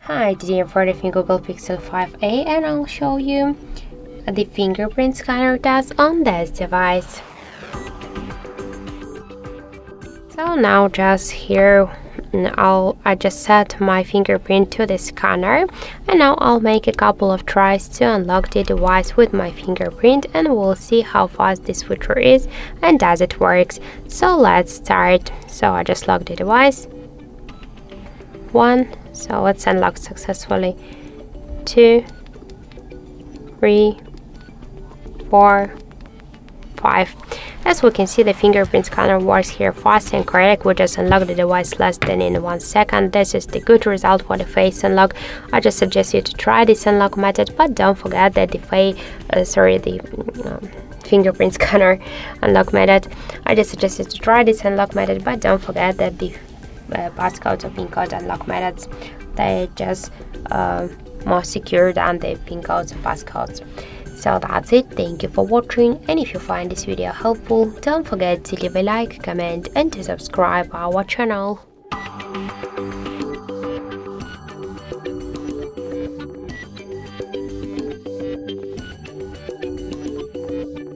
Hi, today I'm for the Google Pixel 5a and I'll show you the fingerprint scanner test on this device. So now just here I just set my fingerprint to the scanner, and now I'll make a couple of tries to unlock the device with my fingerprint, and we'll see how fast this feature is and does it works. So let's start. So I just locked the device. 1, so it's unlocked successfully. 2, 3, 4, 5. As we can see, the fingerprint scanner works here fast and correct. We just unlock the device less than in 1 second. This is the good result for the face unlock. I just suggest you to try this unlock method, but don't forget that the fingerprint scanner unlock method. I just suggest you to try this unlock method, but don't forget that the passcodes or pin code unlock methods, they're just more secure than the pin codes and passcodes. So that's it. Thank you for watching, and if you find this video helpful, don't forget to leave a like, comment and to subscribe our channel.